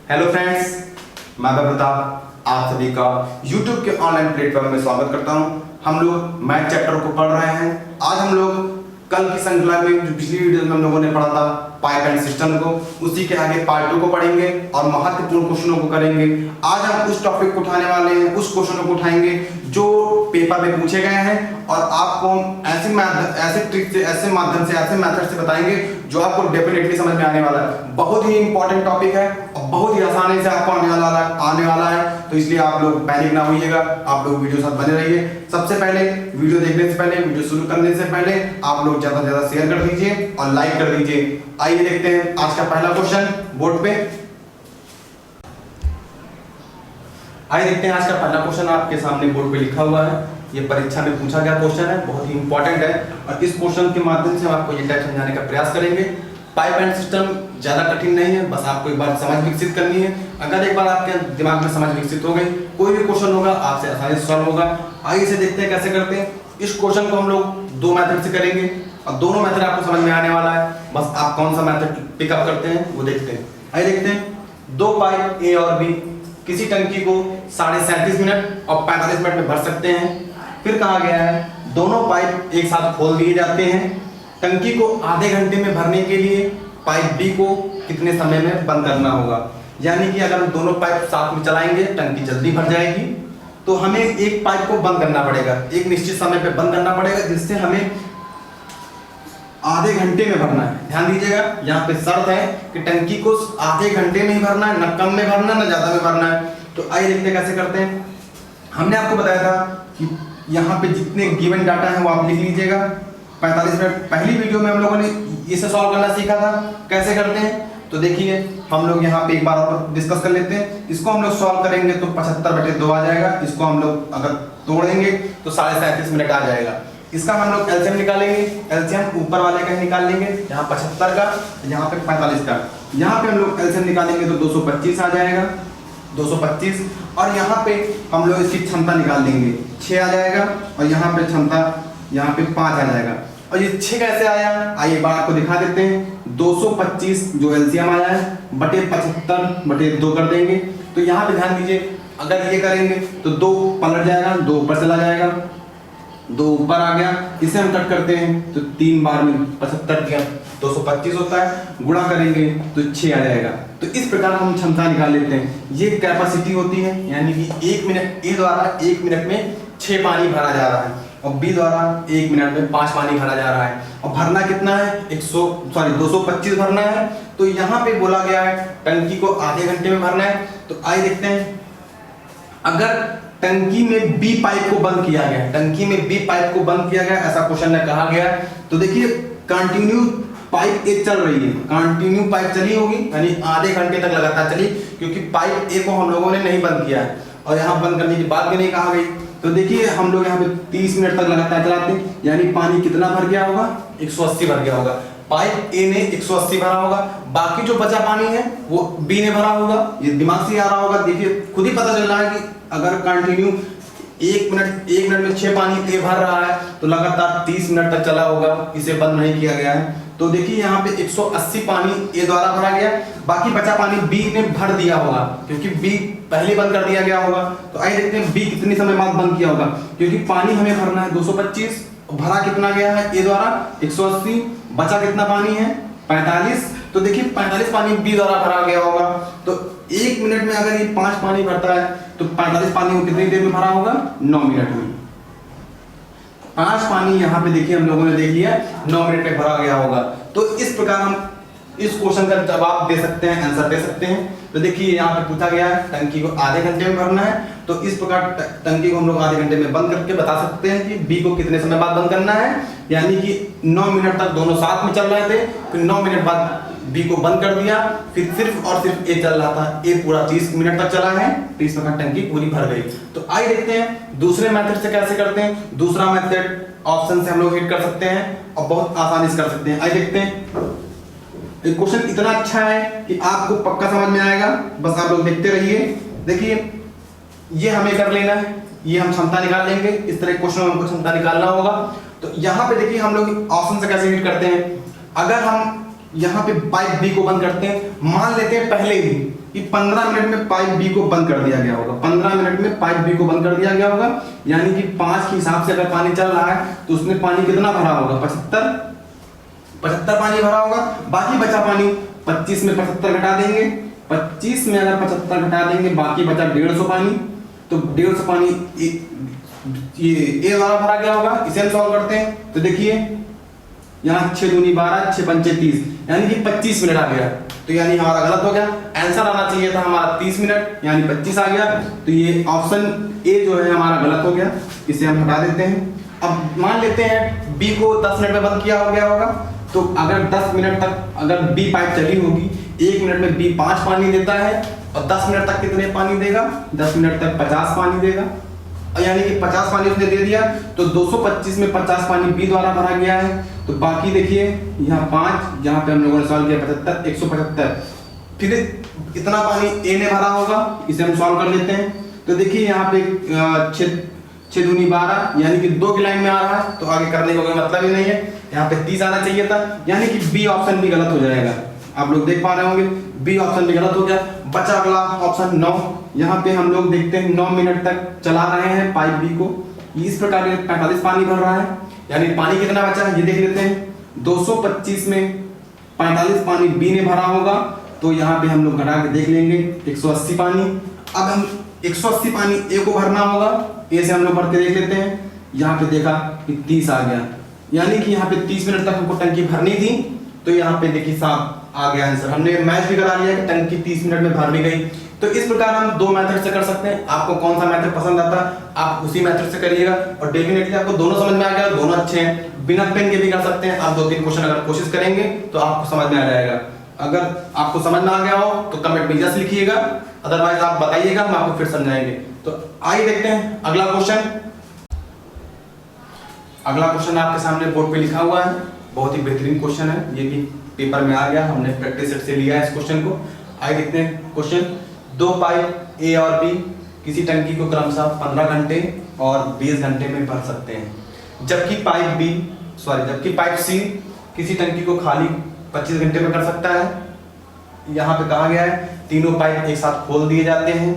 Hello friends, मैं प्रताप आप सभी का YouTube के ऑनलाइन प्लेटफॉर्म में स्वागत करता हूं। हम लोग मैथ चैप्टर को पढ़ रहे हैं। आज हम लोग कल की श्रृंखला में जो पिछली वीडियो में हम लोगों ने पढ़ा था पाइप एंड सिस्टम को, उसी के आगे पार्ट 2 को पढ़ेंगे और महत्वपूर्ण क्वेश्चनों को करेंगे। आज हम उस टॉपिक को उठाने वाले हैं, उस क्वेश्चनों को उठाएंगे जो पेपर में पूछे गए हैं और आपको ऐसे ट्रिक से, ऐसे माध्यम से, ऐसे मेथड से बताएंगे जो आपको डेफिनेटली समझ में आने वाला है। बहुत ही इंपॉर्टेंट टॉपिक है और बहुत ही आसानी से आपको आने वाला है, तो इसलिए आप लोग पैनिक ना होइएगा, आप लोग वीडियो साथ बने रहिए। सबसे पहले वीडियो देखने से पहले, वीडियो शुरू करने से पहले आप लोग ज्यादा से ज्यादा शेयर कर दीजिए और लाइक कर दीजिए। आइए देखते हैं आज का पहला क्वेश्चन बोर्ड पे। आइए देखते हैं आज का पहला क्वेश्चन आपके सामने बोर्ड पे लिखा हुआ है। ये परीक्षा में पूछा गया क्वेश्चन है, बहुत ही इंपॉर्टेंट है और इस क्वेश्चन के माध्यम से हम आपको ये टाइप समझाने का प्रयास करेंगे। पाइप एंड सिस्टम ज्यादा कठिन नहीं है, बस आपको एक बार समझ विकसित करनी है। अगर एक बार आपके दिमाग में समझ विकसित हो गई, कोई भी क्वेश्चन होगा आपसे आसानी से सॉल्व होगा। आइए इसे देखते हैं कैसे करते हैं। इस क्वेश्चन को हम लोग 2 मेथड से करेंगे और दोनों मेथड आपको समझ में आने वाला है, बस आप कौन सा मेथड पिकअप करते हैं वो देखते हैं। आइए देखते हैं। 2 पाइप ए और बी किसी टंकी को 37.5 मिनट और 45 मिनट में भर सकते हैं। फिर कहा गया है दोनों पाइप एक साथ खोल दिए जाते हैं। टंकी को आधे घंटे में भरने के लिए पाइप बी को कितने समय में बंद करना होगा। यानी कि अगर हम दोनों पाइप साथ में चलाएंगे टंकी जल्दी भर जाएगी, तो हमें एक पाइप को बंद करना पड़ेगा, एक निश्चित समय पे बंद करना पड़ेगा, जिससे हमें आधे घंटे में भरना है। ध्यान दीजिएगा, यहाँ पे शर्त है कि टंकी को आधे घंटे में ही भरना है, न कम में भरना है न ज्यादा में भरना है। तो आइए देखते हैं कैसे करते हैं। हमने आपको बताया था कि यहाँ पे जितने गिवन डाटा है वो आप लिख लीजिएगा। 45 मिनट पहली वीडियो में हम लोगों ने इसे सॉल्व करना सीखा था, कैसे करते हैं। तो देखिए हम लोग यहाँ पे एक बार और डिस्कस कर लेते हैं। इसको हम लोग सॉल्व करेंगे तो 75/2 आ जाएगा। इसको हम लोग अगर तोड़ेंगे तो 37.5 मिनट आ जाएगा। इसका हम लोग एलसीएम निकालेंगे। एलसीएम ऊपर वाले का निकाल लेंगे, यहाँ 75 का, यहाँ पे 45 का। यहाँ पे हम लोग एलसीएम निकालेंगे तो 225 आ जाएगा, 225। और यहाँ पे हम लोग इसकी क्षमता निकाल देंगे, 6 आ जाएगा। और यहाँ पे क्षमता यहाँ पे 5 आ जाएगा। और ये 6 कैसे आया, आइए बार आपको दिखा देते हैं। 225 जो एलसीएम आया है बटे 75/2 कर देंगे। तो यहाँ पे ध्यान दीजिए, अगर ये करेंगे तो 2 पलट जाएगा, 2 ऊपर चला जाएगा, 2 ऊपर आ गया। इसे हम कट करते हैं तो 3 बार में 75 दिया 225 होता है, गुणा करेंगे तो 6 आ जाएगा। तो इस प्रकार हम क्षमता निकाल लेते हैं। ये कैपेसिटी होती है, यानी कि 1 मिनट ए द्वारा 1 मिनट में 6 पानी भरा जा रहा है और बी द्वारा 1 मिनट में 5 पानी भरा जा रहा है। और भरना कितना है, 225 भरना है। तो यहाँ पे बोला गया है टंकी को आधे घंटे में भरना है। तो आइए देखते हैं, अगर टंकी में बी पाइप को बंद किया गया, टंकी में बी पाइप को बंद किया गया, ऐसा क्वेश्चन में कहा गया है। तो देखिए कंटिन्यू पाइप ए चल रही है, कंटिन्यू पाइप चली होगी, यानी आधे घंटे तक लगातार चली, क्योंकि पाइप ए को हम लोगों ने नहीं बंद किया है और यहाँ बंद करने की बात भी नहीं कहा गई। तो देखिए हम लोग यहाँ पे 30 मिनट तक लगातार चलाते हैं, यानी पानी कितना भर गया होगा, 180 भर गया होगा। पाइप ए ने 180 भरा होगा, बाकी जो बचा पानी है वो बी ने भरा होगा। ये दिमाग से आ रहा होगा, देखिए खुद ही पता चल रहा है कि अगर कंटिन्यू 1 मिनट में 6 पानी ए भर रहा है तो लगातार 30 मिनट तक चला होगा, इसे बंद नहीं किया गया है। तो देखिए यहाँ पे 180 पानी ए द्वारा भरा गया, बाकी बचा पानी बी ने भर दिया होगा, क्योंकि बी पहले बंद कर दिया गया होगा। तो आइए देखते हैं बी कितने समय बाद बंद किया होगा, क्योंकि पानी हमें भरना है 225, भरा कितना गया है ए द्वारा 180, बचा कितना पानी है 45। तो देखिए 45 पानी बी द्वारा भरा गया होगा। तो 1 मिनट में अगर ये 5 पानी भरता है तो 45 पानी को कितनी देर में भरा होगा, 9 मिनट में। 5 पानी यहाँ पे देखिए हम लोगों ने देख लिया 9 मिनट में भरा गया होगा। तो इस प्रकार हम इस क्वेश्चन का जवाब दे सकते हैं, आंसर दे सकते हैं। तो देखिए यहाँ पे पूछा गया है टंकी को आधे घंटे में भरना है, तो इस प्रकार टंकी को हम लोग आधे घंटे में बंद करके बता सकते हैं कि बी को कितने समय बाद बंद करना है। यानी कि 9 मिनट तक दोनों साथ में चल रहे थे, फिर 9 मिनट बाद बी को बंद कर दिया, फिर सिर्फ और सिर्फ ए चल रहा था। ए पूरा 30 मिनट तक चला है, 30 मिनट टंकी पूरी भर गई। तो आइए देखते हैं दूसरे मेथड से कैसे करते हैं। दूसरा मेथड ऑप्शन से हम लोग हिट कर सकते हैं और बहुत आसानी से कर सकते हैं। आइए देखते हैं। ये क्वेश्चन इतना अच्छा है कि आपको पक्का समझ में आएगा, बस आप लोग देखते रहिए। देखिए ये हमें कर लेना है, ये हम क्षमता निकाल लेंगे। इस तरह क्वेश्चन में हमको क्षमता निकालना होगा। तो यहाँ पे देखिए हम लोग ऑप्शन से कैसे हिट करते हैं। अगर हम यहाँ पे पाइप बी को बंद करते हैं। मान लेते हैं पहले ही कि 15 मिनट में पाइप बी को बंद कर दिया गया होगा, 15 मिनट में पाइप बी को बंद कर दिया गया होगा, यानी कि 5 के हिसाब से अगर पानी चल रहा है तो उसमें पानी कितना भरा होगा, 75 पानी भरा होगा। बाकी बचा पानी 25 में 75 घटा देंगे, 25 में अगर 75 घटा देंगे बाकी बचा 150 पानी, तो 150 पानी ये ए द्वारा भरा गया होगा। इसे हम सॉल्व करते हैं तो देखिए यहाँ 6 दूनी 12, 6 पंचे 30, यानी कि 25 मिनट आ गया, तो यानी हमारा गलत हो गया। आंसर आना चाहिए था हमारा 30 मिनट, यानी 25 आ गया, तो ये ऑप्शन ए जो है हमारा गलत हो गया, इसे हम हटा देते हैं। अब मान लेते हैं बी को 10 मिनट में बंद किया हो गया होगा, तो अगर 10 मिनट तक अगर बी पाइप चली होगी, 1 मिनट में बी 5 पानी देता है और 10 मिनट तक कितने पानी देगा, 10 मिनट तक 50 पानी देगा, यानी कि 50 पानी उसने दे दिया, तो 225 में 50 पानी बी द्वारा भरा गया है। तो बाकी देखिए यहाँ 5, जहाँ पे हम लोगों ने सॉल्व किया 75, 175, फिर इतना पानी ए ने भरा होगा, इसे हम सॉल्व कर लेते हैं। तो देखिए यहाँ पे 6 दूनी 12, यानी कि 2 की लाइन में आ रहा है, तो आगे करने का कोई मतलब ही नहीं है। यहाँ पे 30 आना चाहिए था, यानी कि बी ऑप्शन भी गलत हो जाएगा। आप लोग देख पा रहे होंगे बी ऑप्शन भी गलत हो गया। बचा अगला ऑप्शन 9, यहाँ पे हम लोग देखते हैं 9 मिनट तक चला रहे हैं पाइप बी को, इस प्रकार 45 पानी भर रहा है, यानी पानी कितना बचा है ये देख लेते हैं। 225 में 45 पानी बी ने भरा होगा, तो यहाँ पे हम लोग घटा के देख लेंगे 180 पानी। अब हम 180 पानी ए को भरना होगा, ए से हम लोग भर के देख लेते हैं। यहाँ पे देखा कि 30 आ गया, यानी कि यहाँ पे 30 मिनट तक हमको टंकी भरनी थी, तो यहाँ पे देखिए साहब आ गया आंसर। हमने मैच भी करा लिया कि टंकी 30 मिनट में भर भी गई। तो इस प्रकार हम 2 मेथड से कर सकते हैं। आपको कौन सा मेथड पसंद आता है आप उसी मेथड से करिएगा, और डेफिनेटली आपको दोनों समझ में आ गया, दोनों अच्छे हैं। बिना पेन के भी कर सकते हैं आप, 2-3 क्वेश्चन अगर कोशिश करेंगे तो आपको समझ में आ जाएगा। अगर आपको समझ में आ गया हो तो कमेंट में जस्ट लिखिएगा, अदरवाइज आप बताइएगा, हम आपको फिर समझाएंगे। तो आइए देखते हैं अगला क्वेश्चन। अगला क्वेश्चन आपके सामने बोर्ड पे लिखा हुआ है, बहुत ही बेहतरीन क्वेश्चन है, ये भी पेपर में आ गया, हमने प्रैक्टिस सेट से लिया है इस क्वेश्चन को। आइए देखते हैं क्वेश्चन। 2 पाइप ए और बी किसी टंकी को क्रमशः 15 घंटे और 20 घंटे में भर सकते हैं, जबकि पाइप सी किसी टंकी को खाली 25 घंटे में कर सकता है। यहाँ पे कहा गया है तीनों पाइप एक साथ खोल दिए जाते हैं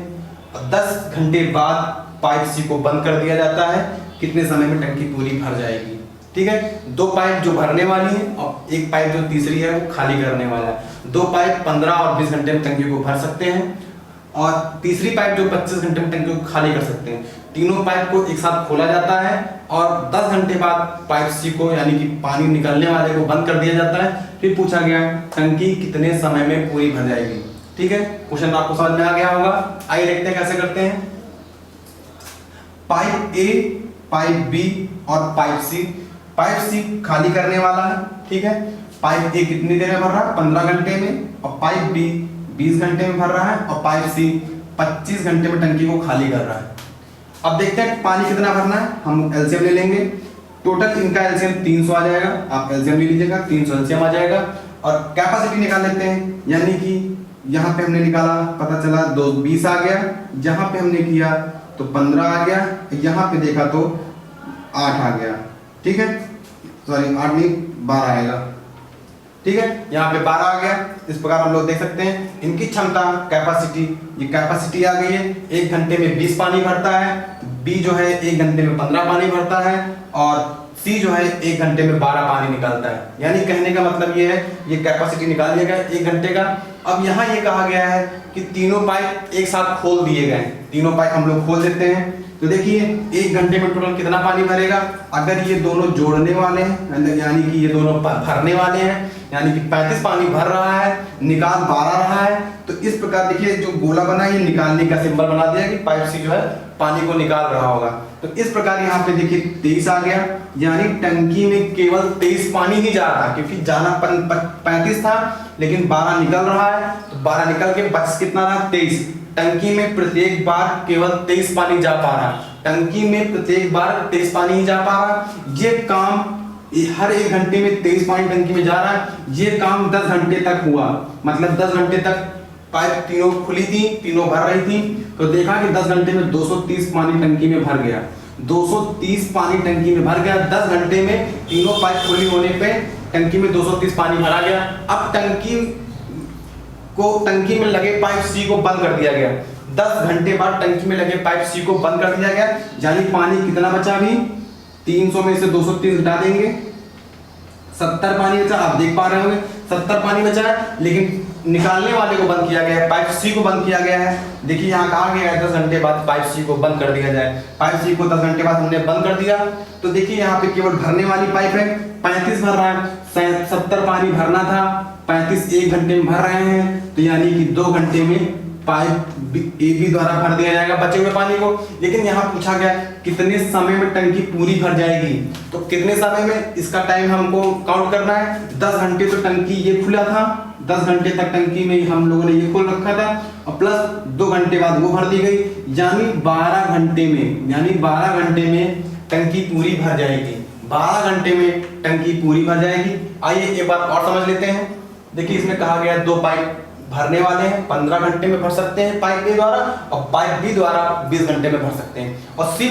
और 10 घंटे बाद पाइप सी को बंद कर दिया जाता है, कितने समय में टंकी पूरी भर जाएगी। ठीक है, 2 पाइप जो भरने वाली है और एक पाइप जो तीसरी है वो खाली करने वाला है। 2 पाइप 15 और 20 घंटे में टंकी को भर सकते हैं और तीसरी पाइप जो 25 घंटे में टंकी को खाली कर सकते हैं। तीनों पाइप को एक साथ खोला जाता है और 10 घंटे बाद पाइप सी को यानी कि पानी निकलने वाले को बंद कर दिया जाता है। फिर पूछा गया टंकी कितने समय में पूरी भर जाएगी। ठीक है, क्वेश्चन आपको समझ में आ गया होगा। आइए देखते हैं कैसे करते हैं। पाइप ए, पाइप बी और पाइप सी खाली करने वाला है। ठीक है, पाइप ए कितनी देर में भर रहा है, 15 घंटे में, और पाइप बी 20 घंटे में भर रहा है, और पाइप सी 25 घंटे में टंकी को खाली कर रहा है। अब देखते हैं पानी कितना भरना है, हम एलसीएम ले लेंगे। टोटल इनका एलसीएम 300 आ जाएगा, आप एलसीएम ले लीजिएगा, 300 एलसीएम आ जाएगा। और कैपेसिटी निकाल लेते हैं, यानी कि यहाँ पे हमने निकाला, पता चला 20 आ गया, जहाँ पे हमने किया तो 15 आ गया, यहाँ पे देखा तो 8 आ गया। ठीक है, सॉरी 8 नहीं 12 आएगा। ठीक है, यहाँ पे 12 आ गया। इस प्रकार हम लोग देख सकते हैं इनकी क्षमता कैपेसिटी, ये कैपेसिटी आ गई है। 1 घंटे में 20 पानी भरता है, बी जो है 1 घंटे में 15 पानी भरता है, और सी जो है 1 घंटे में 12 पानी निकालता है। यानी कहने का मतलब ये है, ये कैपेसिटी निकाल दिया गया 1 घंटे का। अब यहाँ ये कहा गया है कि तीनों पाइप एक साथ खोल दिए गए, तीनों पाइप हम लोग खोल देते हैं। तो देखिए 1 घंटे में टोटल कितना पानी भरेगा, अगर ये दोनों जोड़ने वाले हैं यानी कि ये दोनों भरने वाले हैं, यानी कि 35 पानी भर रहा है, निकाल 12 रहा है। तो इस प्रकार देखिए जो गोला बना है ये निकालने का सिंबल बना दिया कि पाइप सी जो है पानी को निकाल रहा होगा। तो इस प्रकार यहाँ पे देखिए 23 आ गया, यानी टंकी में केवल 23 पानी ही जा रहा है, क्योंकि जाना 35 था लेकिन 12 निकल रहा है, तो 12 निकल के बच कितना रहा 23। टंकी में प्रत्येक बार केवल 23 पानी जा पा रहा, टंकी में प्रत्येक बार 23 पानी ही जा पा रहा। ये काम हर 1 घंटे में 23 पानी टंकी में जा रहा है। ये काम 10 घंटे तक हुआ, मतलब 10 घंटे तक पाइप तीनों खुली थी, तीनों भर रही थी। तो देखा कि 10 घंटे में 230 पानी टंकी में भर गया, 230 पानी टंकी में भर गया 10 घंटे में। तीनों पाइप खुली होने पे टंकी में 230 पानी भरा गया। अब टंकी में लगे पाइप सी को बंद कर दिया गया। 10 घंटे बाद टंकी में लगे पाइप सी को बंद कर दिया गया, यानी पानी कितना बचा अभी, 300 में से 230 घटा देंगे, 70 पानी बचा। आप देख पा रहे होंगे 70 पानी बचा है, लेकिन निकालने वाले को बंद किया गया है, पाइप सी को बंद किया गया है। देखिए यहाँ कहा गया है 10 घंटे बाद पाइप सी को बंद कर दिया जाए। पाइप सी को 10 घंटे बाद हमने बंद कर दिया, तो देखिए यहाँ पे केवल भरने वाली पाइप है, 35 भर रहा है, 70 पानी भरना था, 35 1 घंटे में भर रहे हैं, तो यानी कि 2 घंटे में पाइप ए बी द्वारा भर दिया जाएगा बचे हुए पानी को। लेकिन यहाँ पूछा गया कितने समय में टंकी पूरी भर जाएगी, तो कितने समय में, इसका टाइम हमको काउंट करना है। 10 घंटे तो टंकी ये खुला था, 10 घंटे तक टंकी में हम लोगों ने ये खोल रखा था, और प्लस 2 घंटे बाद वो भर दी गई, यानी 12 घंटे में टंकी पूरी भर जाएगी। 12 घंटे में टंकी पूरी भर जाएगी। आइए एक बात और समझ लेते हैं। देखिए इसमें कहा गया 2 पाइप भरने वाले हैं, 15 घंटे में भर सकते हैं पाइप ए द्वारा, और पाइप बी द्वारा 20 घंटे में भर सकते हैं, और सी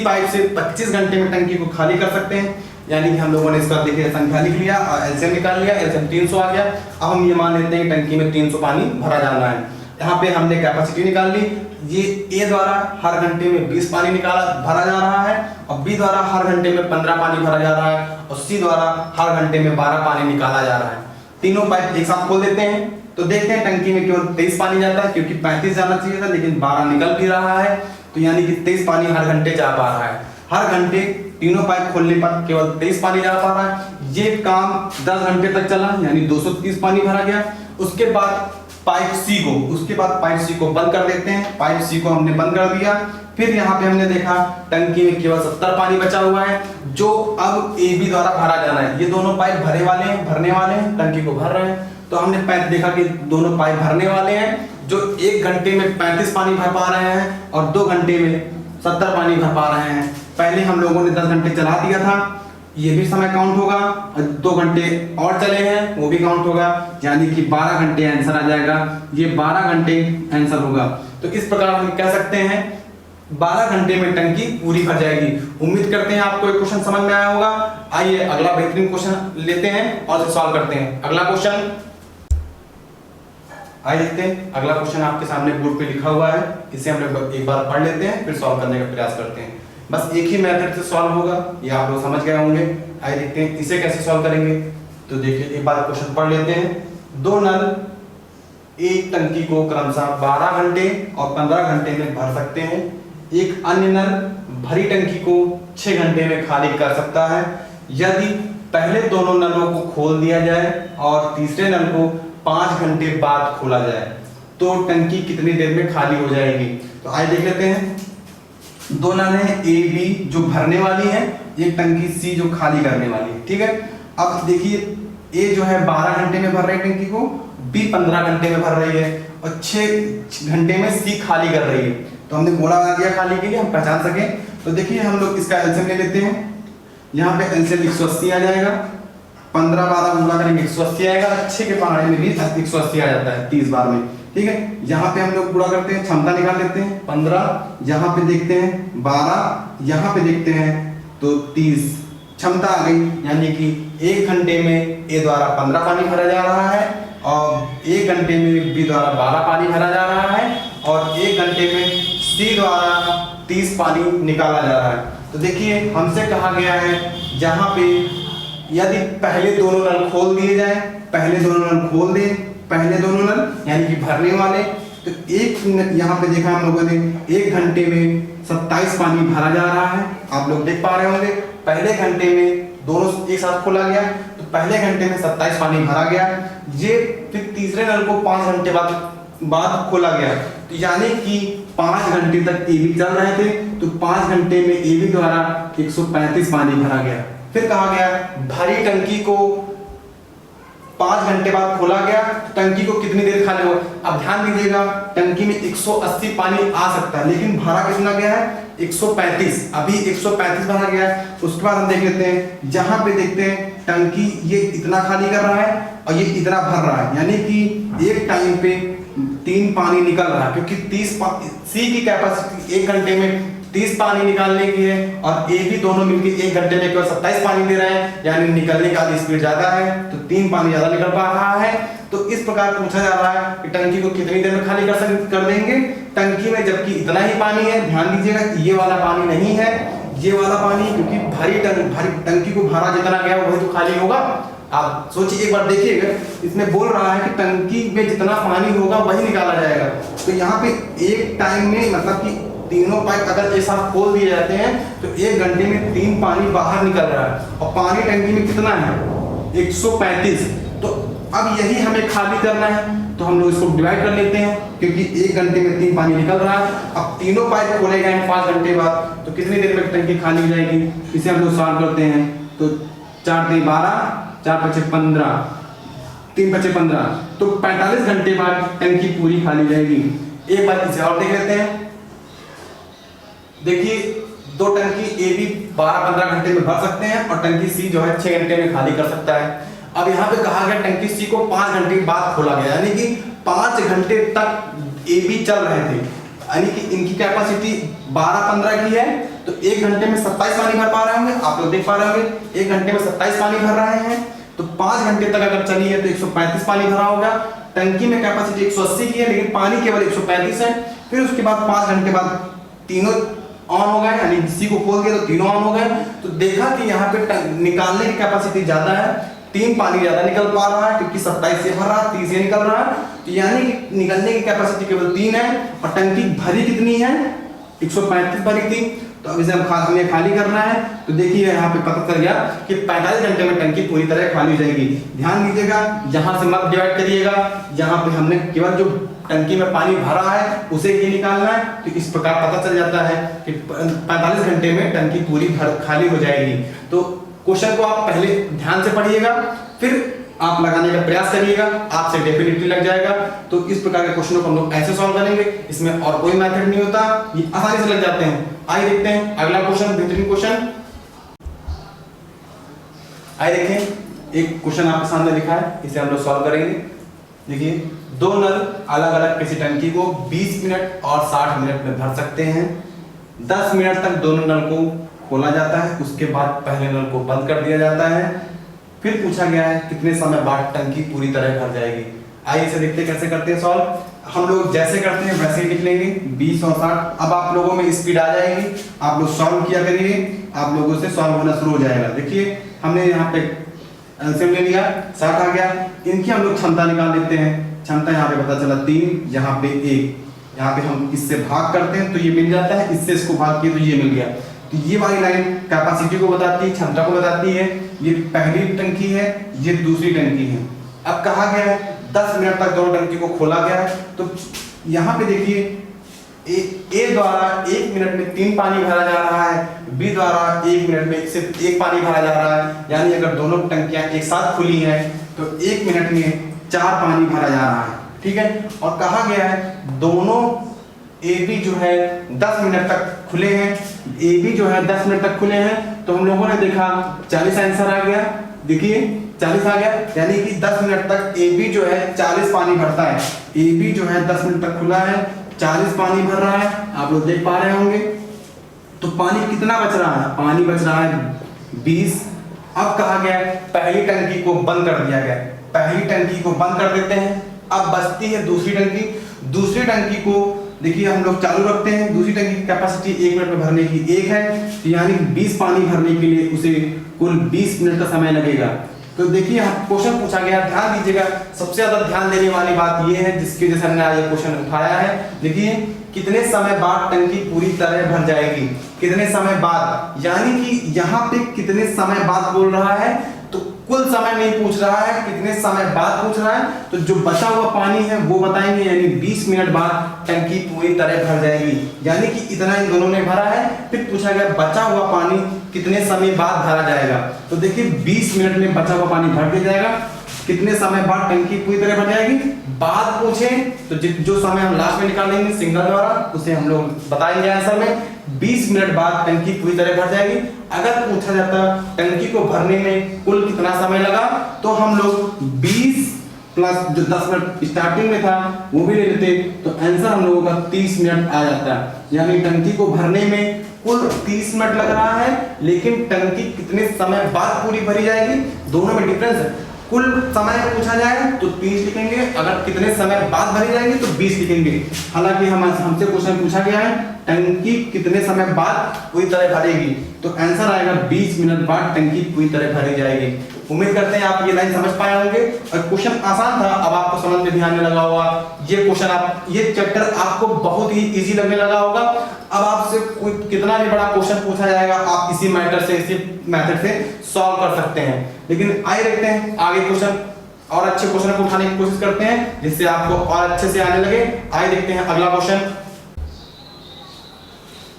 पाइप से 25 घंटे में टंकी को खाली कर सकते हैं। यानी कि हम लोगों ने इसका देखिए संख्या लिख लिया और एलसीएम निकाल लिया, एलसीएम 300 आ गया। अब हम ये मान लेते हैं टंकी में 300 पानी भरा जाना है। यहाँ पे हमने कैपेसिटी निकाल ली, ये ए द्वारा हर घंटे में 20 पानी भरा जा रहा है, और बी द्वारा हर घंटे में 15 पानी भरा जा रहा है, और सी द्वारा हर घंटे में 12 पानी निकाला जा रहा है। तीनों पाइप एक साथ खोल देते हैं, तो देखते हैं टंकी में केवल 23 पानी जाता है, क्योंकि 35 जाना चाहिए था, लेकिन 12 निकल भी रहा है, तो यानी कि 23 पानी हर घंटे जा पा रहा है। हर घंटे तीनों पाइप खोलने पर केवल 23 पानी जा पा रहा है। ये काम 10 घंटे तक चला, यानी 230 पानी भरा गया। उसके बाद पाइप सी को बंद कर देते हैं। पाइप सी को हमने बंद कर दिया। फिर यहाँ पे हमने देखा टंकी में केवल 70 पानी बचा हुआ है, जो अब ए बी द्वारा भरा जाना है। ये दोनों पाइप भरने वाले हैं, टंकी को भर रहे हैं। तो हमने देखा कि दोनों पाइप भरने वाले हैं, जो 1 घंटे में 35 पानी भर पा रहे हैं, और 2 घंटे में 70 पानी भर पा रहे हैं। पहले हम लोगों ने 10 घंटे चला दिया था, ये भी समय काउंट होगा, और 2 घंटे और चले हैं, वो भी काउंट होगा, यानी कि 12 घंटे आंसर आ जाएगा। ये 12 घंटे आंसर होगा। तो इस प्रकार हम कह सकते हैं 12 घंटे में टंकी पूरी भर जाएगी। उम्मीद करते हैं आपको ये क्वेश्चन समझ में आया होगा। आइए अगला बेहतरीन क्वेश्चन लेते हैं और सॉल्व करते हैं। अगला क्वेश्चन आइए देखते हैं। अगला क्वेश्चन आपके सामने बोर्ड पे लिखा हुआ है, इसे हम लोग एक बार पढ़ लेते हैं, फिर सॉल्व करने का प्रयास करते हैं। बस एक ही मेथड से सॉल्व होगा, ये आप लोग समझ गए होंगे। आइए देखते हैं इसे कैसे सॉल्व करेंगे। तो देखिए एक बार क्वेश्चन पढ़ लेते हैं। 2 नल एक टंकी को क्रमशः 12 घंटे और 15 घंटे में भर सकते हैं। एक अन्य नल भरी टंकी को 6 घंटे में खाली कर सकता है। यदि पहले दोनों नलों को खोल दिया जाए और तीसरे नल को 5 घंटे बाद खोला जाए, तो टंकी कितनी देर में खाली हो जाएगी। तो आइए देख लेते हैं। 2 नल है ए बी जो भरने वाली है, एक टंकी सी जो खाली करने वाली है, ठीक है। अब देखिए ए जो है 12 घंटे में भर रही है टंकी को, बी 15 घंटे में भर रही है, और 6 घंटे में सी खाली कर रही है। तो हमने गोला बना दिया खाली के लिए, हम पहचान सके। तो देखिए हम लोग इसका एलसीएम ले लेते हैं। यहाँ पे एलसीएम 180 आ जाएगा, 15 12 गुणा करेंगे 180 आएगा। 6 के पहाड़े में भी 180 आ जाता है 30 बार में, ठीक है। यहाँ पे हम लोग पूरा करते हैं, क्षमता निकाल लेते हैं 15, यहाँ पे देखते हैं 12, यहाँ पे देखते हैं तो 30 क्षमता आ गई। यानी कि 1 घंटे में ए द्वारा 15 पानी भरा जा रहा है, और 1 घंटे में बी द्वारा 12 पानी भरा जा रहा है, और 1 घंटे में सी द्वारा 30 पानी निकाला जा रहा है। तो देखिए हमसे कहा गया है जहाँ पे यदि पहले दोनों नल खोल दिए जाए, पहले दोनों नल यानी कि भरने वाले, तो एक यहाँ पे देखा हम लोगों ने 1 घंटे में 27 पानी भरा जा रहा है। आप लोग देख पा रहे होंगे पहले घंटे में दोनों एक साथ खोला गया, तो पहले घंटे में 27 पानी भरा गया। ये फिर तीसरे नल को 5 घंटे बाद खोला गया, तो यानी कि 5 घंटे तक ए बी चल रहे थे, तो 5 घंटे में ए बी द्वारा 135 पानी भरा गया। फिर कहा गया भरी टंकी को 5 घंटे बाद खोला गया, टंकी को कितनी देर खाली हो। अब ध्यान दीजिएगा टंकी में 180 पानी आ सकता है, लेकिन भरा कितना गया है 135। अभी 135 भरा गया है। उसके बाद हम देख लेते हैं, जहां पे देखते हैं टंकी ये इतना खाली कर रहा है और ये इतना भर रहा है, यानी कि एक टाइम पे 3 पानी निकल रहा है, क्योंकि 30 सी की कैपेसिटी 1 घंटे में 30 पानी निकालने की है और ए बी दोनों मिलकर 1 घंटे में केवल 27 पानी दे रहे हैं, यानी निकलने का स्पीड ज्यादा है, तो 3 पानी ज्यादा निकल पा रहा है। तो इस प्रकार पूछा जा रहा है कि टंकी को कितनी देर में खाली कर देंगे टंकी में, जबकि इतना ही पानी है। ध्यान दीजिएगा ये वाला पानी नहीं है, ये वाला पानी, क्योंकि भारी टंकी को भरा जितना गया वही तो खाली होगा। आप सोचिए एक बार देखिएगा, इसमें बोल रहा है कि टंकी में जितना पानी होगा वही निकाला जाएगा। तो यहाँ पे एक टाइम में मतलब कि तीनों पाइप अगर एक साथ खोल दिए जाते हैं तो 1 घंटे में 3 पानी बाहर निकल रहा है, और पानी टंकी में कितना है 135। तो अब यही हमें खाली करना है, तो हम लोग इसको डिवाइड कर लेते हैं, क्योंकि 1 घंटे में 3 पानी निकल रहा है। अब तीनों पाइप खोले गए हैं 5 घंटे बाद, तो कितनी देर में टंकी खाली हो जाएगी, इसे हम लोग सॉल्व करते हैं। तो 4 × 12, 4 × 5 = 15, 3 × 5 = 15, तो 45 घंटे बाद टंकी पूरी खाली जाएगी। एक बार इसे और देख लेते हैं। देखिए 2 टंकी ए बी 12-15 घंटे में भर सकते हैं, और टंकी सी जो है 6 घंटे में खाली कर सकता है। अब यहाँ पे कहा गया टंकी सी को 5 घंटे बाद खोला गया, यानी कि 5 घंटे तक ए बी चल रहे थे, यानी कि इनकी कैपेसिटी 12-15 की है, तो 1 घंटे में 27 पानी भर पा रहे होंगे। आप लोग देख पा रहे होंगे 1 घंटे में 27 पानी भर रहे हैं, तो 5 घंटे तक अगर चली है तो 135 पानी भरा होगा। टंकी में कैपेसिटी 180 की है, लेकिन पानी केवल 135 है। फिर उसके बाद 5 घंटे बाद तीनों ऑन हो गए, यानी सी को खोल दिया तो तीनों ऑन हो गए। तो देखा कि यहाँ पे निकालने की कैपेसिटी ज्यादा है, 3 पानी ज्यादा निकल पा रहा है, क्योंकि 27 से भर रहा है, 30 से निकल रहा है, तो यानी कि निकलने की कैपेसिटी केवल 3 है, और टंकी भरी कितनी है 135 भरी थी। तो अब इसे हमें खाली करना है। तो देखिए यहाँ पे पता चल गया कि 45 घंटे में टंकी पूरी तरह खाली हो जाएगी। ध्यान दीजिएगा, यहाँ से मत डिवाइड करिएगा, यहाँ पे हमने केवल जो टंकी में पानी भरा है उसे ही निकालना है। तो इस प्रकार पता चल जाता है कि 45 घंटे में टंकी पूरी खाली हो जाएगी। तो क्वेश्चन को आप पहले ध्यान से पढ़िएगा, फिर आप लगाने का प्रयास करिएगा, आपसे डेफिनेटली लग जाएगा। तो इस प्रकार के क्वेश्चनों को हम लोग ऐसे सॉल्व करेंगे, इसमें और कोई मेथड नहीं होता, ये आसानी से लग जाते हैं। आइए देखते हैं अगला क्वेश्चन, बेहतरीन क्वेश्चन। आइए देखें, एक क्वेश्चन आपके सामने लिखा है, इसे हम लोग सॉल्व करेंगे। देखिए 2 नल अलग अलग किसी टंकी को 20 मिनट और 60 मिनट में भर सकते हैं। 10 मिनट तक दोनों नल को खोला जाता है, उसके बाद पहले नल को बंद कर दिया जाता है। फिर पूछा गया है कितने समय बाद टंकी पूरी तरह भर जाएगी। आइए इसे देखते हैं कैसे करते हैं सॉल्व। हम लोग जैसे करते हैं वैसे ही लिख लेंगे 20 और 60। अब आप लोगों में स्पीड आ जाएगी, आप लोग सॉल्व किया करिए, आप लोगों से सॉल्व होना शुरू हो जाएगा। देखिए हमने यहाँ पे आंसर ले लिया, 60 आ गया। इनकी हम लोग क्षमता निकाल लेते हैं। क्षमता यहाँ पे पता चला 3, यहाँ पे 1, यहाँ पे हम इससे भाग करते हैं तो ये मिल जाता है, इससे इसको भाग किए तो ये मिल गया। तो ये वाली लाइन कैपेसिटी को बताती है, क्षमता को बताती है। ये पहली टंकी है, ये दूसरी टंकी है। अब कहा गया है 10 मिनट तक दोनों टंकी को खोला गया है। तो यहाँ पे देखिए ए द्वारा 1 मिनट में 3 पानी भरा जा रहा है, बी द्वारा 1 मिनट में सिर्फ 1 पानी भरा जा रहा है। यानी अगर दोनों टंकियां एक साथ खुली हैं तो 1 मिनट में 4 पानी भरा जा रहा है, ठीक है। और कहा गया है दोनों ए बी जो है 10 मिनट तक खुले हैं, ए बी जो है 10 मिनट तक खुले हैं। तो हम लोगों ने देखा 40 आंसर आ गया। देखिए 40 आ गया, यानी कि 10 मिनट तक ए बी जो है 40 पानी भरता है। ए बी जो है 10 मिनट तक खुला है, 40 पानी भर रहा है, आप लोग देख पा रहे होंगे। तो पानी कितना बच रहा है, पानी बच रहा है 20। अब कहा गया पहली टंकी को बंद कर दिया गया, पहली टंकी को बंद कर देते हैं। अब बचती है दूसरी टंकी। दूसरी टंकी को देखिए हम लोग चालू रखते हैं। दूसरी टंकी की कैपेसिटी 1 मिनट में भरने की 1 है, तो यानी 20 पानी भरने के लिए उसे कुल 20 मिनट का समय लगेगा। तो देखिए क्वेश्चन पूछा गया, ध्यान दीजिएगा, सबसे ज्यादा ध्यान देने वाली बात यह है जिसकी वजह से हमने आज ये क्वेश्चन उठाया है। देखिए कितने समय बाद टंकी पूरी तरह भर जाएगी, कितने समय बाद, यानी कि यहाँ पे कितने समय बाद बोल रहा है, तो कुल समय नहीं पूछ रहा है, कितने समय बाद पूछ रहा है। तो जो बचा हुआ पानी है वो बताएंगे, यानी 20 मिनट बाद टंकी पूरी तरह भर जाएगी, यानी कि इतना इन दोनों ने भरा है। फिर पूछा गया बचा हुआ पानी कितने समय बाद भरा जाएगा। तो देखिए 20 मिनट में बचा हुआ पानी भर दिया जाएगा। कितने समय बाद टंकी पूरी तरह भर जाएगी, बाद पूछे तो जो समय हम लास्ट में निकालेंगे सिंगल द्वारा उसे हम लोग बताएंगे आंसर में। 20 मिनट बाद टंकी पूरी तरह भर जाएगी। अगर पूछा जाता टंकी को भरने में कुल कितना समय लगा, तो हम लोग 20 प्लस जो 10 मिनट स्टार्टिंग में था वो भी ले लेते तो आंसर हम लोगों का 30 मिनट आ जाता है। यानी टंकी को भरने में कुल 30 मिनट लग रहा है, लेकिन टंकी कितने समय बाद पूरी भरी जाएगी, दोनों में डिफरेंस है। कुल समय पूछा जाए तो 30 लिखेंगे, अगर कितने समय बाद भरी जाएंगे तो 20 लिखेंगे। हालांकि हमसे क्वेश्चन पूछा गया है टंकी कितने समय बाद पूरी तरह भरेगी, तो आंसर आएगा 20 मिनट बाद टंकी पूरी तरह भरी जाएगी। उम्मीद करते हैं आप ये लाइन समझ पाए होंगे और क्वेश्चन आसान था, अब आपको समझ में ध्यान में लगा होगा। ये क्वेश्चन ये चैप्टर आपको बहुत ही इजी लगने लगा होगा। अब आपसे कोई कितना भी बड़ा क्वेश्चन पूछा जाएगा आप इसी मेथड से सॉल्व कर सकते हैं। लेकिन आइए देखते हैं आगे क्वेश्चन और अच्छे क्वेश्चन को उठाने की कोशिश करते हैं जिससे आपको और अच्छे से आने लगे। आइए देखते हैं अगला क्वेश्चन।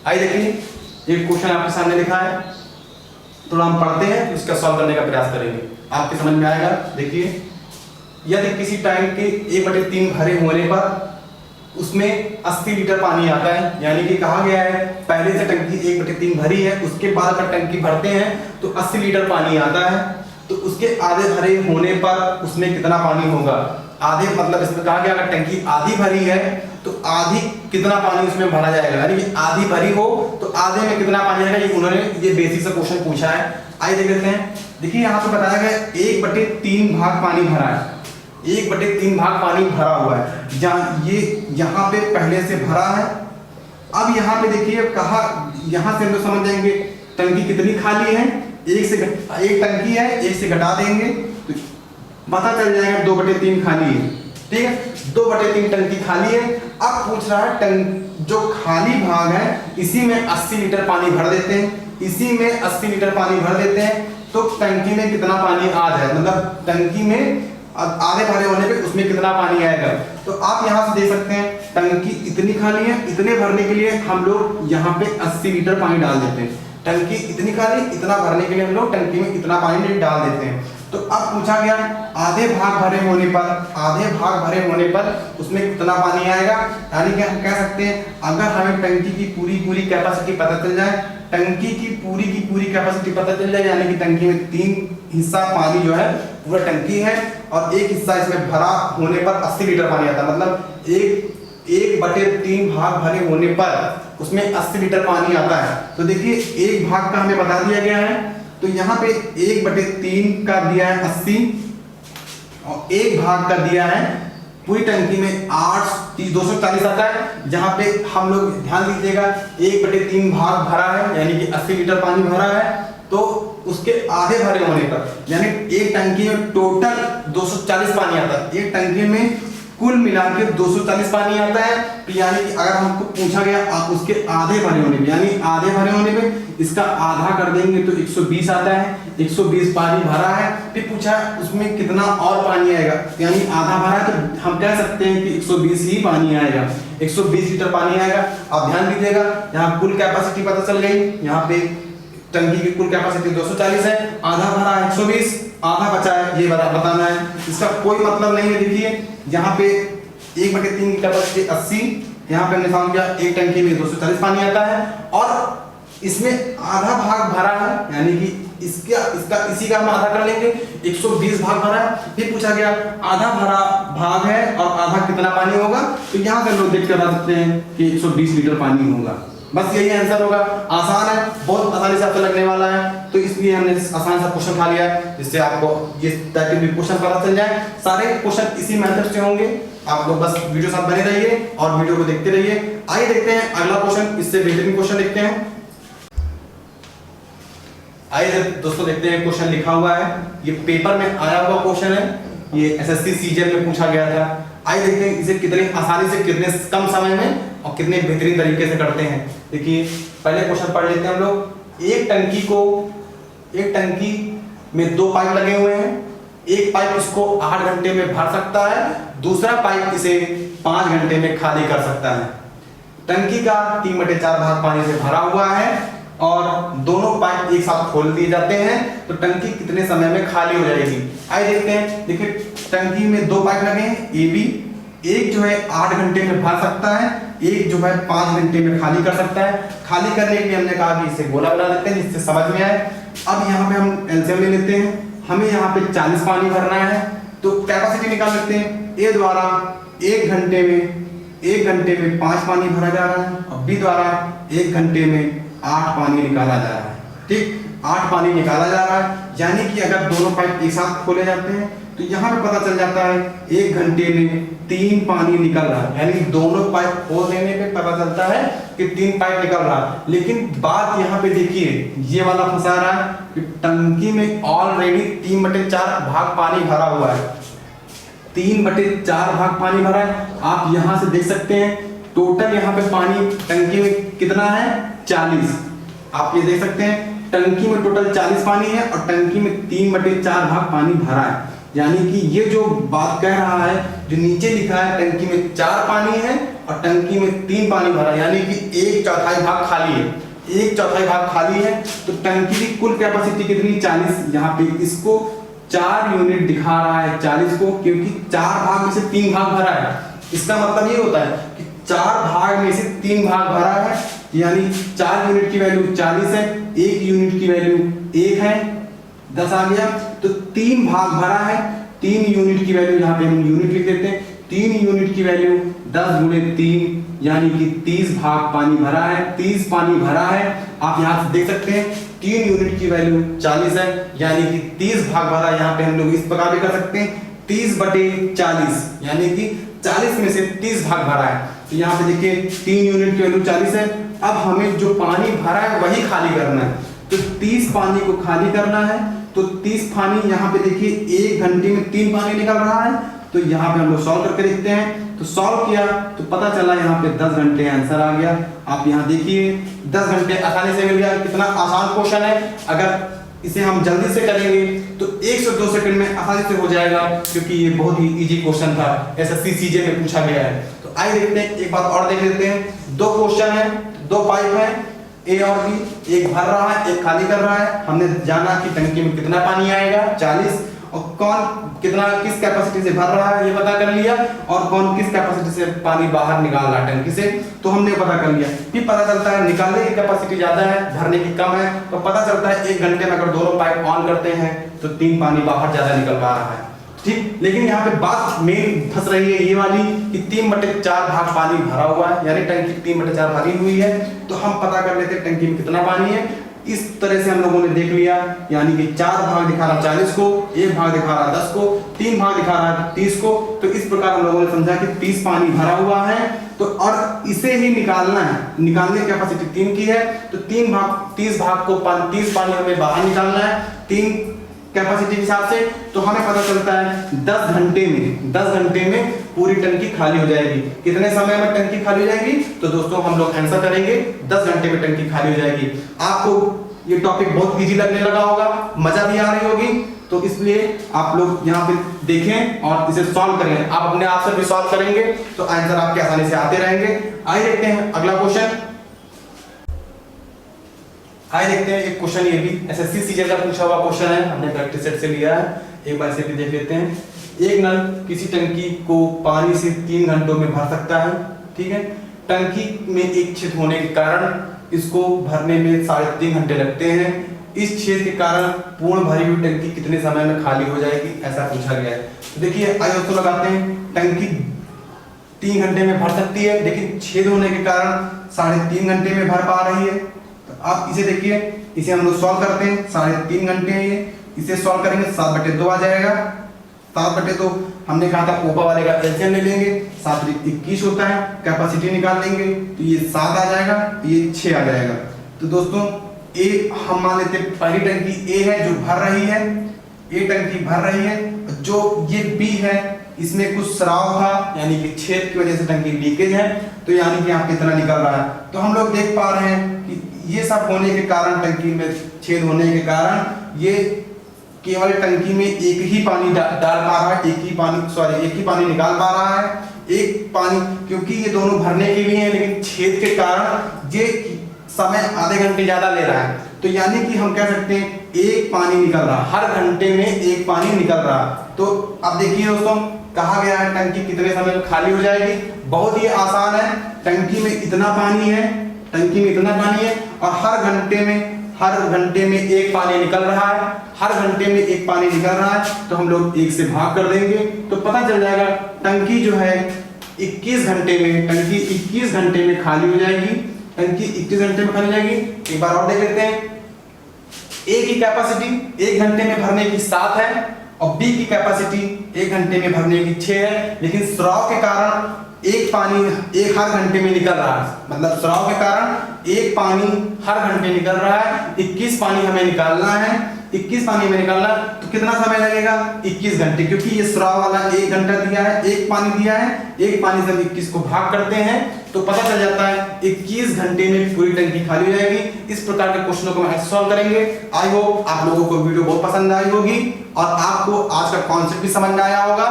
आइए देखिए एक क्वेश्चन आपके सामने लिखा है, थोड़ा हम पढ़ते हैं इसका सॉल्व करने का प्रयास करेंगे, आपके समझ में आएगा। देखिए यदि किसी टैंक के 1/3 भरे होने पर उसमें 80 लीटर पानी आता है, यानी कि कहा गया है पहले से टंकी 1/3 भरी है, उसके बाद अगर टंकी भरते हैं तो 80 लीटर पानी आता है, तो उसके आधे भरे होने पर उसमें कितना पानी होगा। आधे मतलब इसमें कहा गया अगर टंकी आधी भरी है तो आधी कितना पानी उसमें भरा जाएगा, यानी कि आधी भरी हो तो आधे में कितना पानी आएगा। ये उन्होंने ये बेसिक सा क्वेश्चन पूछा है। आइए देख लेते हैं। देखिए यहाँ पे बताया गया 1/3 भाग पानी भरा है, 1/3 भाग पानी भरा हुआ है, जहाँ ये यहाँ पे पहले से भरा है। अब यहाँ पे देखिए कहा, यहाँ से हम लोग समझ जाएंगे टंकी कितनी खाली है, एक टंकी है, एक से घटा देंगे तो पता चल जाएगा 2/3 खाली है। ठीक है, 2/3 टंकी खाली है। अब पूछ रहा है जो खाली भाग है इसी में 80 लीटर पानी भर देते हैं, इसी में 80 लीटर पानी भर देते हैं तो टंकी में कितना पानी आ जाए, मतलब टंकी में आधे भरे होने पे उसमें कितना पानी आएगा। तो आप यहाँ से देख सकते हैं टंकी इतनी खाली है, इतने भरने के लिए हम लोग यहाँ पे 80 लीटर पानी डाल देते हैं। टंकी इतनी खाली, इतना भरने के लिए हम लोग टंकी में इतना पानी डाल देते हैं। तो अब पूछा गया आधे भाग भरे होने पर उसमें कितना पानी आएगा, यानी कि हम कह सकते हैं अगर हमें टंकी की पूरी कैपेसिटी पता चल जाए, टंकी की पूरी कैपेसिटी पता चल जाए, यानी कि टंकी में 3 हिस्सा पानी जो है पूरा टंकी है और एक हिस्सा इसमें भरा होने पर 80 लीटर पानी आता है, मतलब 1/3 भाग भरे होने पर उसमें 80 लीटर पानी आता है। तो देखिए एक भाग का हमें बता दिया गया है, तो यहाँ पे 1/3 का दिया है 80 और एक भाग का दिया है पूरी टंकी में 240 आता है। जहाँ पे हम लोग ध्यान दीजिएगा 1/3 भाग भरा है, यानी कि 80 लीटर पानी भरा है, तो उसके आधे भरे होने पर यानी एक टंकी में टोटल 240 पानी आता है, एक टंकी में कुल मिला के 240 पानी आता है। तो यानी कि अगर हमको पूछा गया आप उसके आधे भरे होने पे, यानी आधे भरे होने पे इसका आधा कर देंगे तो 120 आता है, 120 पानी भरा है। फिर पूछा उसमें कितना और पानी आएगा, यानी आधा भरा है तो हम कह सकते हैं कि 120 ही पानी आएगा, 120 लीटर पानी आएगा। अब ध्यान दीजिएगा यहाँ कुल कैपेसिटी पता चल गई, यहाँ पे टंकी की कुल कैपेसिटी 240 है, आधा भरा है 120, आधा बचा है ये बताना है। इसका कोई मतलब नहीं है। देखिए यहाँ पे 1/3 की कैपेसिटी 80, यहाँ पे हमने साउंड किया एक टंकी में 240 पानी आता है और इसमें आधा भाग भरा है, यानी कि इसी का हम आधा कर लेंगे, 120 भाग भरा है। फिर पूछा गया आधा भरा भाग है और आधा कितना पानी होगा, तो यहाँ से लोग देख कर बता सकते हैं कि 120 लीटर पानी होगा। बस यही आंसर होगा। आसान है, बहुत आसानी से आपको लगने वाला है, तो इसलिए हमने आसान सा क्वेश्चन उठा लिया है जिससे आपको ये ताकि भी क्वेश्चन पता चल जाए। सारे क्वेश्चन इसी मेथड से होंगे, आप लोग बस वीडियो साथ बने रहिए और वीडियो को देखते रहिए। आइए देखते हैं अगला क्वेश्चन, इससे बेहतरीन क्वेश्चन देखते हैं। आइए दोस्तों देखते हैं क्वेश्चन लिखा हुआ है, ये पेपर में आया हुआ क्वेश्चन है, ये एसएससी सीजीएल में पूछा गया था। आइए देखते हैं इसे कितने आसानी से कितने कम समय में और कितने बेहतरीन तरीके से करते हैं। देखिए पहले क्वेश्चन पढ़ लेते हैं हम लोग। एक टंकी में 2 पाइप लगे हुए हैं, एक पाइप इसको 8 घंटे में भर सकता है, दूसरा पाइप इसे 5 घंटे में खाली कर सकता है। टंकी का 3/4 भाग पानी से भरा हुआ है और दोनों पाइप एक साथ खोल दिए जाते हैं, तो टंकी कितने समय में खाली हो जाएगी। आइए देखते हैं। देखिए टंकी में 2 पाइप लगे हैं ए बी, एक जो है 8 घंटे में भर सकता है, एक जो है 5 घंटे में खाली कर सकता है। खाली करने के लिए हमने कहा कि इसे गोला बना देते हैं जिससे समझ में आए। अब यहाँ पे हम एलसीएम ले लेते हैं, हमें यहाँ पे 40 पानी भरना है, तो कैपेसिटी निकाल सकते हैं। ए द्वारा 1 घंटे में 5 पानी भरा जा रहा है और बी द्वारा 1 घंटे में 8 पानी निकाला जा रहा है। ठीक, 8 पानी निकाला जा रहा है, यानी कि अगर दोनों पाइप एक साथ खोले जाते हैं तो यहाँ पे पता चल जाता है 1 घंटे में 3 पानी निकल रहा है, यानी दोनों पाइप खोल देने पे पता चलता है कि 3 पाइप निकल रहा है। लेकिन बात यहाँ पे देखिए, ये वाला फंसा रहा है कि टंकी में ऑलरेडी 3/4 भाग पानी भरा हुआ है, 3/4 भाग पानी भरा है। आप यहाँ से देख सकते हैं टोटल यहाँ पे पानी टंकी में कितना है, 40। आप ये देख सकते हैं टंकी में टोटल 40 पानी है और टंकी में 3/4 भाग पानी भरा है, यानी कि ये जो बात कह रहा है, जो नीचे लिखा है टंकी में 4 पानी है और टंकी में 3 पानी भरा है, यानी कि 1/4 भाग खाली है, 1/4 भाग खाली है। तो टंकी की कुल कैपेसिटी कितनी, 40। यहाँ पे इसको 4 यूनिट दिखा रहा है 40 को, क्योंकि 4 भाग में से 3 भाग भरा है। इसका मतलब ये होता है कि 4 भाग में से 3 भाग भरा है, यानी 4 यूनिट की वैल्यू 40 है, 1 यूनिट की वैल्यू 1 है, 10 आ गया। तो 3 भाग भरा है, 3 यूनिट की वैल्यू यहाँ पे हम यूनिट लिख देते हैं, 3 यूनिट की वैल्यू 10 गुणे 3, यानी कि 30 भाग पानी भरा है, 30 पानी भरा है। आप यहाँ से देख सकते हैं 3 यूनिट की वैल्यू 40 है, यानी कि 30 भाग भरा। यहाँ पे हम लोग इस प्रकार भी कर सकते हैं 30/40, यानी कि 40 में से 30 भाग भरा है। तो यहाँ पे देखिए 3 यूनिट की वैल्यू 40 है। अब हमें जो पानी भरा है वही खाली करना है, तो 30 पानी को खाली करना है। तो 30 पानी यहाँ पे देखिए 1 घंटे में 3 पानी निकल रहा है, तो यहाँ पे हम लोग सॉल्व करके देखते हैं। तो सॉल्व किया तो पता चला यहाँ पे 10 घंटे आंसर आ गया। आप यहाँ देखिए 10 घंटे आसानी से मिल गया। कितना आसान क्वेश्चन है, अगर इसे हम जल्दी से करेंगे तो 1 से 2 सेकंड में आसानी से हो जाएगा, क्योंकि ये बहुत ही इजी क्वेश्चन था, एसएससी सीजे में पूछा गया है। तो आइए देखते हैं, एक बात और देख लेते हैं। 2 क्वेश्चन है, 2 पाइप है, ए और बी, एक भर रहा है एक खाली कर रहा है। हमने जाना कि टंकी में कितना पानी आएगा 40, और कौन कितना किस कैपेसिटी से भर रहा है ये पता कर लिया, और कौन किस कैपेसिटी से पानी बाहर निकाल रहा है टंकी से, तो हमने पता कर लिया। फिर पता चलता है निकालने की कैपेसिटी ज्यादा है, भरने की कम है, तो पता चलता है 1 घंटे में अगर दोनों पाइप ऑन करते हैं तो 3 पानी बाहर ज्यादा निकल पा रहा है। ठीक, लेकिन यहाँ पे बात मेन फंस रही है ये वाली कि 3/4 भाग पानी भरा हुआ है, यानी टंकी 3/4 भरी हुई है। तो हम पता कर लेते हैं टंकी में कितना पानी है। इस तरह से हम लोगों ने देख लिया, यानी कि 4 भाग दिखा रहा 40 को, 1 भाग दिखा रहा 10 को, 3 भाग दिखा रहा 30 को। तो इस प्रकार हम लोगों ने समझा कि 30 पानी भरा हुआ है, तो और इसे ही निकालना है। निकालने की कैपेसिटी 3 की है, तो 30 भाग को 30 पानी हमें बाहर निकालना है 3 कैपेसिटी के हिसाब से। तो हमें पता चलता है 10 घंटे में पूरी टंकी खाली हो जाएगी। कितने समय में टंकी खाली हो जाएगी, तो दोस्तों हम लोग आंसर करेंगे 10 घंटे में टंकी खाली हो जाएगी। आपको ये टॉपिक बहुत इजी लगने लगा होगा, मजा भी आ रही होगी, तो इसलिए आप लोग यहाँ पे देखें और इसे सॉल्व करें। आप अपने आप से भी सॉल्व करेंगे तो आंसर आपके आसानी से आते रहेंगे। आइए देखते हैं अगला क्वेश्चन। आइए देखते हैं एक क्वेश्चन, ये भी एसएससी सीजे का पूछा हुआ क्वेश्चन है, हमने प्रैक्टिस सेट से लिया है। एक बार इसे भी देख लेते हैं। एक नल किसी टंकी को पानी से 3 घंटों में भर सकता है। ठीक है, टंकी में एक छेद होने के कारण इसको भरने में 3.5 घंटे लगते हैं। इस छेद के कारण पूर्ण भरी हुई टंकी कितने समय में खाली हो जाएगी, ऐसा पूछा गया है। तो देखिए आइए उसको लगाते हैं। टंकी 3 घंटे में भर सकती है, लेकिन छेद होने के कारण 3.5 घंटे में भर पा रही है। तो आप इसे देखिए, इसे हम लोग सॉल्व करते हैं। 3.5 घंटे है ये, इसे सॉल्व करेंगे 7/2 आ जाएगा। 7/2 हमने कहा था ऊपर वाले का एलसीएम ले लेंगे, 7 21 होता है। कैपेसिटी निकाल लेंगे तो ये 7 आ जाएगा, तो ये 6 आ जाएगा। तो दोस्तों ए हम मान लेते हैं पहली टंकी ए है जो भर रही है, ए टंकी भर रही है। जो ये बी है इसमें कुछ स्राव था, यानी कि छेद की वजह से टंकी लीकेज है, तो यानी कि यहाँ कितना निकल रहा है। तो हम लोग देख पा रहे हैं कि ये सब होने के कारण, टंकी में छेद होने के कारण ये केवल टंकी में एक ही पानी डाल पा रहा है, एक ही पानी निकाल पा रहा है। एक पानी, क्योंकि ये दोनों भरने के लिए हैं, लेकिन छेद के कारण ये समय आधे घंटे ज्यादा ले रहा है। तो यानी कि हम कह सकते हैं एक पानी निकल रहा, हर घंटे में एक पानी निकल रहा। तो अब देखिए दोस्तों, कहा गया है टंकी कितने समय में खाली हो जाएगी। बहुत ही आसान है, टंकी में इतना पानी है, टंकी में इतना पानी है और हर घंटे में हर घंटे में एक पानी निकल रहा है, हर घंटे में एक पानी निकल रहा है, तो हम लोग 1 से भाग कर देंगे तो पता चल जाएगा टंकी जो है 21 घंटे में, टंकी 21 घंटे में खाली हो जाएगी। टंकी 21 घंटे में खाली हो जाएगी। एक बार और देख लेते हैं। ए की कैपेसिटी 1 घंटे में भरने की 7 है और बी की कैपेसिटी 1 घंटे में भरने की 6 है, लेकिन स्राव के कारण एक पानी एक हर घंटे में निकल रहा है, मतलब स्राव के कारण एक पानी हर घंटे निकल रहा है। 21 पानी हमें निकालना है, 21 पानी में निकालना, तो कितना समय लगेगा? 21 घंटे, क्योंकि ये स्राव वाला 1 घंटा दिया है, एक पानी दिया है, एक पानी से हम 21 को भाग करते हैं तो पता चल जाता है 21 घंटे में पूरी टंकी खाली हो जाएगी। इस प्रकार के क्वेश्चनों को हम सॉल्व करेंगे। आई होप आप लोगों को वीडियो बहुत पसंद आई होगी और आपको आज का कॉन्सेप्ट भी समझ में आया होगा।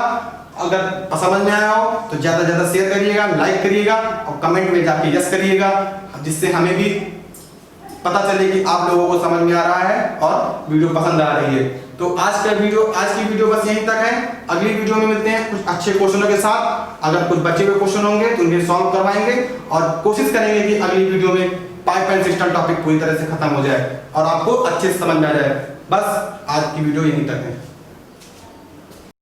अगर समझ में आया हो तो ज्यादा से ज्यादा शेयर करिएगा, लाइक करिएगा और कमेंट में जाके यस करिएगा, जिससे हमें भी पता चले कि आप लोगों को समझ में आ रहा है और वीडियो पसंद आ रही है। तो आज की वीडियो बस यहीं तक है। अगली वीडियो में मिलते हैं कुछ अच्छे क्वेश्चनों के साथ। अगर कुछ बचे हुए क्वेश्चन होंगे तो उन्हें सॉल्व करवाएंगे और कोशिश करेंगे कि अगली वीडियो में पाइप एंड सिस्टम टॉपिक पूरी तरह से खत्म हो जाए और आपको अच्छे से समझ में आ जाए। बस आज की वीडियो यहीं तक है।